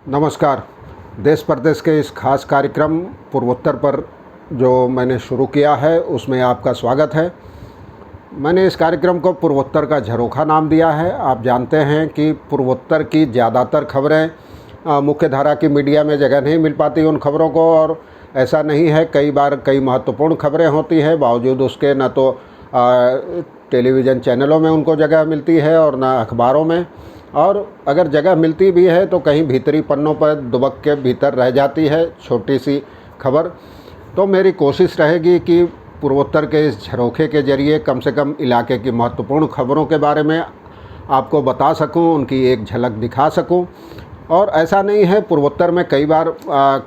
नमस्कार। देश प्रदेश के इस खास कार्यक्रम पूर्वोत्तर पर जो मैंने शुरू किया है उसमें आपका स्वागत है। मैंने इस कार्यक्रम को पूर्वोत्तर का झरोखा नाम दिया है। आप जानते हैं कि पूर्वोत्तर की ज़्यादातर खबरें मुख्य धारा की मीडिया में जगह नहीं मिल पाती उन खबरों को, और ऐसा नहीं है, कई बार कई महत्वपूर्ण खबरें होती हैं, बावजूद उसके न तो टेलीविज़न चैनलों में उनको जगह मिलती है और न अखबारों में, और अगर जगह मिलती भी है तो कहीं भीतरी पन्नों पर दुबक के भीतर रह जाती है छोटी सी खबर। तो मेरी कोशिश रहेगी कि पूर्वोत्तर के इस झरोखे के ज़रिए कम से कम इलाके की महत्वपूर्ण खबरों के बारे में आपको बता सकूं, उनकी एक झलक दिखा सकूं। और ऐसा नहीं है, पूर्वोत्तर में कई बार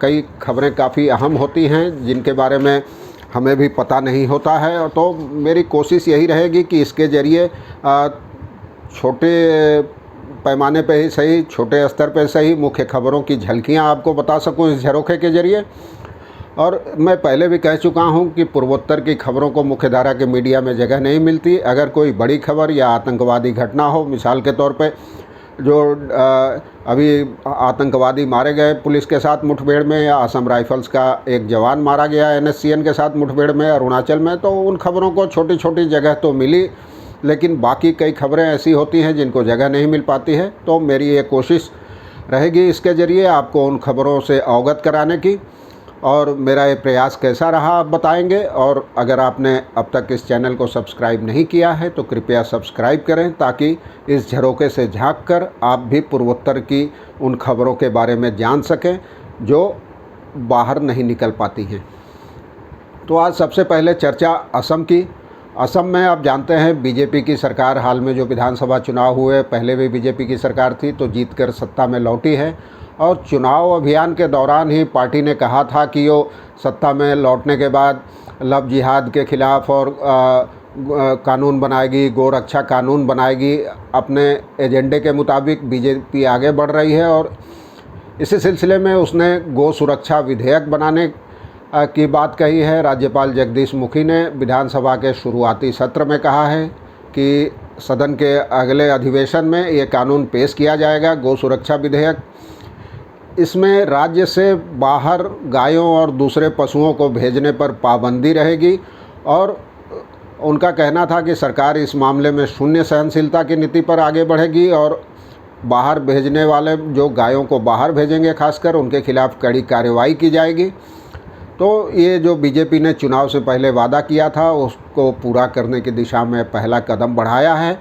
कई खबरें काफ़ी अहम होती हैं जिनके बारे में हमें भी पता नहीं होता है। तो मेरी कोशिश यही रहेगी कि इसके ज़रिए छोटे पैमाने पे ही सही, छोटे स्तर पे सही, मुख्य खबरों की झलकियाँ आपको बता सकूं इस झरोखे के ज़रिए। और मैं पहले भी कह चुका हूं कि पूर्वोत्तर की खबरों को मुख्यधारा के मीडिया में जगह नहीं मिलती। अगर कोई बड़ी खबर या आतंकवादी घटना हो, मिसाल के तौर पे जो अभी आतंकवादी मारे गए पुलिस के साथ मुठभेड़ में, या असम राइफल्स का एक जवान मारा गया NSCN के साथ मुठभेड़ में अरुणाचल में, तो उन खबरों को छोटी छोटी जगह तो मिली, लेकिन बाकी कई खबरें ऐसी होती हैं जिनको जगह नहीं मिल पाती है। तो मेरी ये कोशिश रहेगी इसके ज़रिए आपको उन खबरों से अवगत कराने की। और मेरा ये प्रयास कैसा रहा आप बताएंगे। और अगर आपने अब तक इस चैनल को सब्सक्राइब नहीं किया है तो कृपया सब्सक्राइब करें, ताकि इस झरोखे से झांक कर आप भी पूर्वोत्तर की उन खबरों के बारे में जान सकें जो बाहर नहीं निकल पाती हैं। तो आज सबसे पहले चर्चा असम की। असम में आप जानते हैं बीजेपी की सरकार, हाल में जो विधानसभा चुनाव हुए, पहले भी बीजेपी की सरकार थी तो जीतकर सत्ता में लौटी है। और चुनाव अभियान के दौरान ही पार्टी ने कहा था कि वो सत्ता में लौटने के बाद लव जिहाद के ख़िलाफ़ और कानून बनाएगी, गोरक्षा कानून बनाएगी। अपने एजेंडे के मुताबिक बीजेपी आगे बढ़ रही है, और इसी सिलसिले में उसने गो सुरक्षा विधेयक बनाने की बात कही है। राज्यपाल जगदीश मुखी ने विधानसभा के शुरुआती सत्र में कहा है कि सदन के अगले अधिवेशन में ये कानून पेश किया जाएगा, गो सुरक्षा विधेयक। इसमें राज्य से बाहर गायों और दूसरे पशुओं को भेजने पर पाबंदी रहेगी, और उनका कहना था कि सरकार इस मामले में शून्य सहनशीलता की नीति पर आगे बढ़ेगी, और बाहर भेजने वाले जो गायों को बाहर भेजेंगे खासकर उनके खिलाफ़ कड़ी कार्रवाई की जाएगी। तो ये जो बीजेपी ने चुनाव से पहले वादा किया था उसको पूरा करने की दिशा में पहला कदम बढ़ाया है।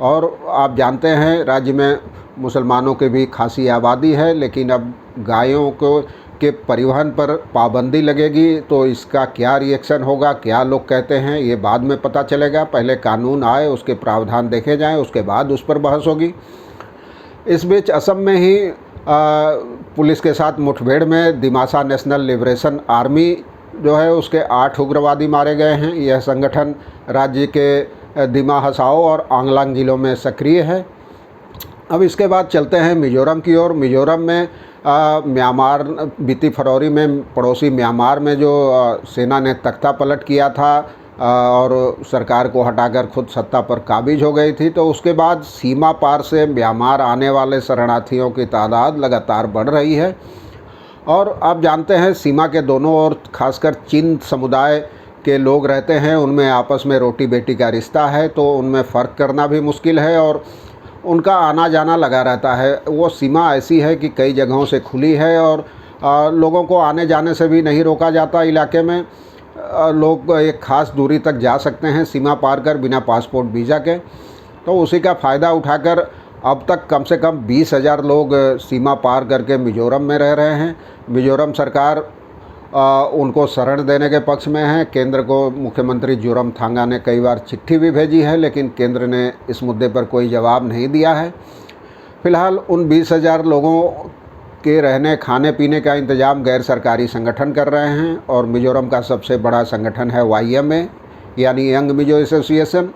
और आप जानते हैं राज्य में मुसलमानों की भी खासी आबादी है, लेकिन अब गायों के परिवहन पर पाबंदी लगेगी, तो इसका क्या रिएक्शन होगा, क्या लोग कहते हैं, ये बाद में पता चलेगा। पहले कानून आए, उसके प्रावधान देखे जाएं, उसके बाद उस पर बहस होगी। इस बीच असम में ही पुलिस के साथ मुठभेड़ में दिमासा नेशनल लिबरेशन आर्मी जो है उसके 8 उग्रवादी मारे गए हैं। यह संगठन राज्य के दिमा हसाओ और आंगलांग जिलों में सक्रिय है। अब इसके बाद चलते हैं मिजोरम की ओर। मिजोरम में म्यांमार, बीती फरवरी में पड़ोसी म्यांमार में जो सेना ने तख्ता पलट किया था और सरकार को हटाकर खुद सत्ता पर काबिज हो गई थी, तो उसके बाद सीमा पार से म्यांमार आने वाले शरणार्थियों की तादाद लगातार बढ़ रही है। और आप जानते हैं सीमा के दोनों ओर खासकर चीन समुदाय के लोग रहते हैं, उनमें आपस में रोटी बेटी का रिश्ता है, तो उनमें फ़र्क करना भी मुश्किल है और उनका आना जाना लगा रहता है। वो सीमा ऐसी है कि कई जगहों से खुली है और लोगों को आने जाने से भी नहीं रोका जाता। इलाके में लोग एक ख़ास दूरी तक जा सकते हैं सीमा पार कर बिना पासपोर्ट वीज़ा के। तो उसी का फ़ायदा उठाकर अब तक कम से कम 20,000 लोग सीमा पार करके मिजोरम में रह रहे हैं। मिजोरम सरकार उनको शरण देने के पक्ष में है। केंद्र को मुख्यमंत्री जोरमथांगा ने कई बार चिट्ठी भी भेजी है, लेकिन केंद्र ने इस मुद्दे पर कोई जवाब नहीं दिया है। फ़िलहाल उन 20,000 लोगों के रहने खाने पीने का इंतज़ाम गैर सरकारी संगठन कर रहे हैं, और मिजोरम का सबसे बड़ा संगठन है YMA यानी यंग मिजो एसोसिएशन,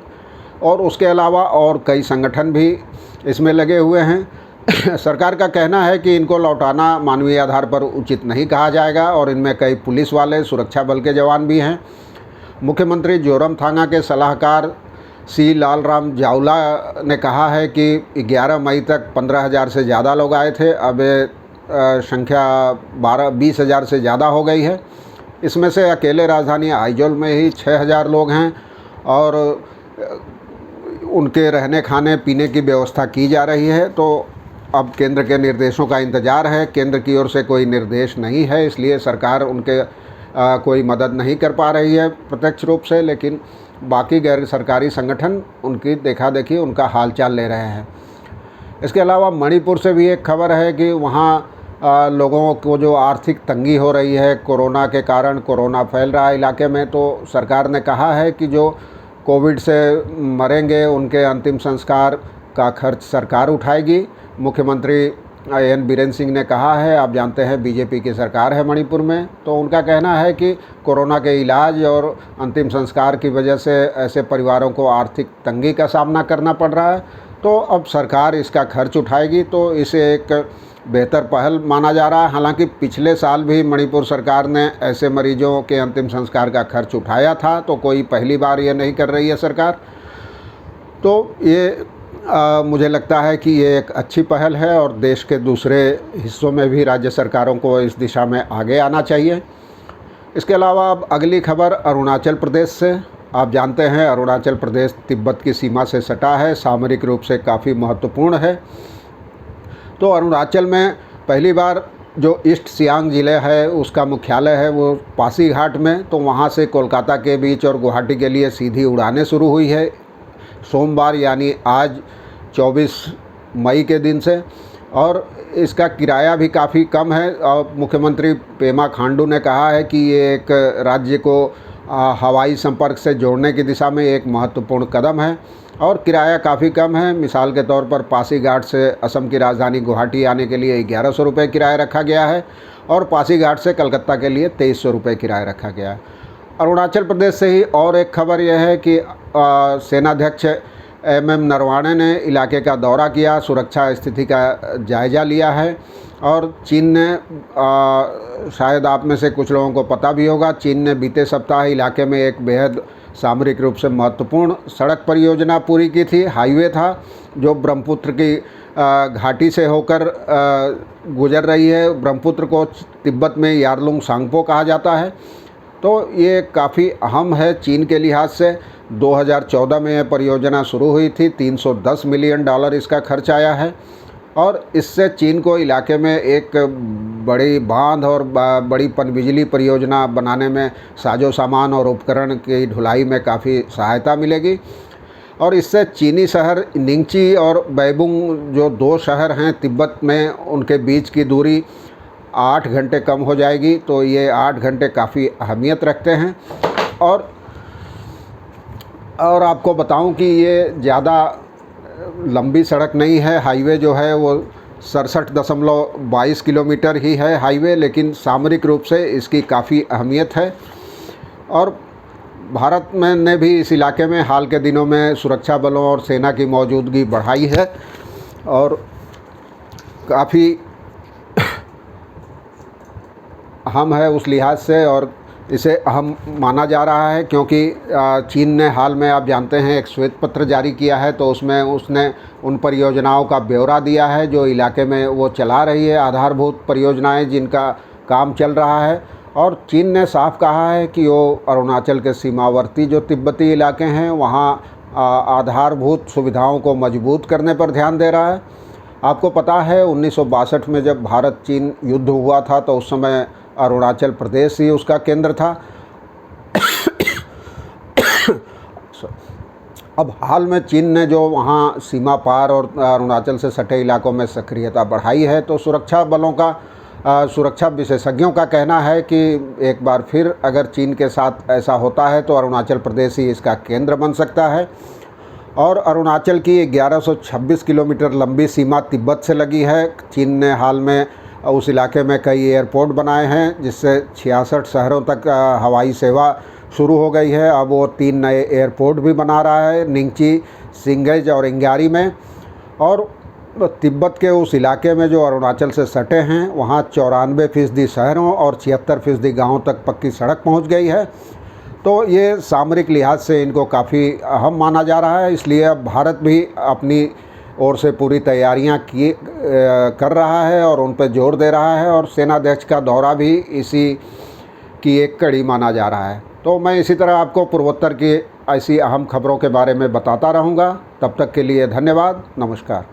और उसके अलावा और कई संगठन भी इसमें लगे हुए हैं। सरकार का कहना है कि इनको लौटाना मानवीय आधार पर उचित नहीं कहा जाएगा, और इनमें कई पुलिस वाले, सुरक्षा बल के जवान भी हैं। मुख्यमंत्री जोरमथांगा के सलाहकार सी लालराम जावला ने कहा है कि 11 मई तक 15,000 से ज़्यादा लोग आए थे। अब संख्या 20,000 से ज़्यादा हो गई है। इसमें से अकेले राजधानी आइजोल में ही 6,000 लोग हैं और उनके रहने खाने पीने की व्यवस्था की जा रही है। तो अब केंद्र के निर्देशों का इंतज़ार है। केंद्र की ओर से कोई निर्देश नहीं है, इसलिए सरकार उनके कोई मदद नहीं कर पा रही है प्रत्यक्ष रूप से, लेकिन बाकी गैर सरकारी संगठन उनकी देखा देखी उनका हालचाल ले रहे हैं। इसके अलावा मणिपुर से भी एक खबर है कि वहाँ लोगों को जो आर्थिक तंगी हो रही है कोरोना के कारण, कोरोना फैल रहा है इलाके में, तो सरकार ने कहा है कि जो कोविड से मरेंगे उनके अंतिम संस्कार का खर्च सरकार उठाएगी। मुख्यमंत्री एन बीरेन सिंह ने कहा है, आप जानते हैं बीजेपी की सरकार है मणिपुर में, तो उनका कहना है कि कोरोना के इलाज और अंतिम संस्कार की वजह से ऐसे परिवारों को आर्थिक तंगी का सामना करना पड़ रहा है, तो अब सरकार इसका खर्च उठाएगी। तो इसे एक बेहतर पहल माना जा रहा है। हालांकि पिछले साल भी मणिपुर सरकार ने ऐसे मरीजों के अंतिम संस्कार का खर्च उठाया था, तो कोई पहली बार ये नहीं कर रही है सरकार। तो ये मुझे लगता है कि ये एक अच्छी पहल है और देश के दूसरे हिस्सों में भी राज्य सरकारों को इस दिशा में आगे आना चाहिए। इसके अलावा अब अगली खबर अरुणाचल प्रदेश से। आप जानते हैं अरुणाचल प्रदेश तिब्बत की सीमा से सटा है, सामरिक रूप से काफ़ी महत्वपूर्ण है। तो अरुणाचल में पहली बार जो ईस्ट सियांग ज़िले है उसका मुख्यालय है वो पासीघाट में, तो वहाँ से कोलकाता के बीच और गुवाहाटी के लिए सीधी उड़ानें शुरू हुई है सोमवार यानी आज 24 मई के दिन से, और इसका किराया भी काफ़ी कम है। और मुख्यमंत्री पेमा खांडू ने कहा है कि ये एक राज्य को हवाई संपर्क से जोड़ने की दिशा में एक महत्वपूर्ण कदम है और किराया काफ़ी कम है। मिसाल के तौर पर पासीघाट से असम की राजधानी गुवाहाटी आने के लिए 1100 रुपये किराया रखा गया है और पासीघाट से कलकत्ता के लिए 2300 रुपये किराया रखा गया है। अरुणाचल प्रदेश से ही और एक खबर यह है कि सेनाध्यक्ष MM नरवाणे ने इलाके का दौरा किया, सुरक्षा स्थिति का जायज़ा लिया है। और चीन ने शायद आप में से कुछ लोगों को पता भी होगा, चीन ने बीते सप्ताह इलाके में एक बेहद सामरिक रूप से महत्वपूर्ण सड़क परियोजना पूरी की थी। हाईवे था जो ब्रह्मपुत्र की घाटी से होकर गुजर रही है। ब्रह्मपुत्र को तिब्बत में यारलुंग सांगपो कहा जाता है, तो ये काफ़ी अहम है चीन के लिहाज से। 2014 में यह परियोजना शुरू हुई थी, $310 मिलियन इसका खर्च आया है और इससे चीन को इलाके में एक बड़ी बांध और बड़ी पनबिजली परियोजना बनाने में साजो सामान और उपकरण की ढुलाई में काफ़ी सहायता मिलेगी। और इससे चीनी शहर निंगची और बैबुंग जो 2 शहर हैं तिब्बत में, उनके बीच की दूरी 8 घंटे कम हो जाएगी। तो ये 8 घंटे काफ़ी अहमियत रखते हैं। और आपको बताऊं कि ये ज़्यादा लंबी सड़क नहीं है। हाईवे जो है वो 67.22 किलोमीटर ही है हाईवे, लेकिन सामरिक रूप से इसकी काफ़ी अहमियत है। और भारत में ने भी इस इलाके में हाल के दिनों में सुरक्षा बलों और सेना की मौजूदगी बढ़ाई है और काफ़ी अहम है उस लिहाज से, और इसे अहम माना जा रहा है क्योंकि चीन ने हाल में आप जानते हैं एक श्वेत पत्र जारी किया है, तो उसमें उसने उन परियोजनाओं का ब्यौरा दिया है जो इलाके में वो चला रही है, आधारभूत परियोजनाएं जिनका काम चल रहा है। और चीन ने साफ कहा है कि वो अरुणाचल के सीमावर्ती जो तिब्बती इलाके हैं वहाँ आधारभूत सुविधाओं को मजबूत करने पर ध्यान दे रहा है। आपको पता है 1962 में जब भारत चीन युद्ध हुआ था तो उस समय अरुणाचल प्रदेश ही उसका केंद्र था। अब हाल में चीन ने जो वहाँ सीमा पार और अरुणाचल से सटे इलाकों में सक्रियता बढ़ाई है, तो सुरक्षा बलों का सुरक्षा विशेषज्ञों का कहना है कि एक बार फिर अगर चीन के साथ ऐसा होता है तो अरुणाचल प्रदेश ही इसका केंद्र बन सकता है। और अरुणाचल की 1126 किलोमीटर लंबी सीमा तिब्बत से लगी है। चीन ने हाल में उस इलाके में कई एयरपोर्ट बनाए हैं जिससे 66 शहरों तक हवाई सेवा शुरू हो गई है। अब वो 3 नए एयरपोर्ट भी बना रहा है, निंगची, सिंगेज और इंग्यारी में। और तिब्बत के उस इलाके में जो अरुणाचल से सटे हैं वहाँ 94% शहरों और 76% गाँवों तक पक्की सड़क पहुँच गई है। तो ये सामरिक लिहाज से इनको काफ़ी अहम माना जा रहा है। इसलिए अब भारत भी अपनी ओर से पूरी तैयारियां कर रहा है और उन पर जोर दे रहा है, और सेनाध्यक्ष का दौरा भी इसी की एक कड़ी माना जा रहा है। तो मैं इसी तरह आपको पूर्वोत्तर की ऐसी अहम खबरों के बारे में बताता रहूँगा। तब तक के लिए धन्यवाद, नमस्कार।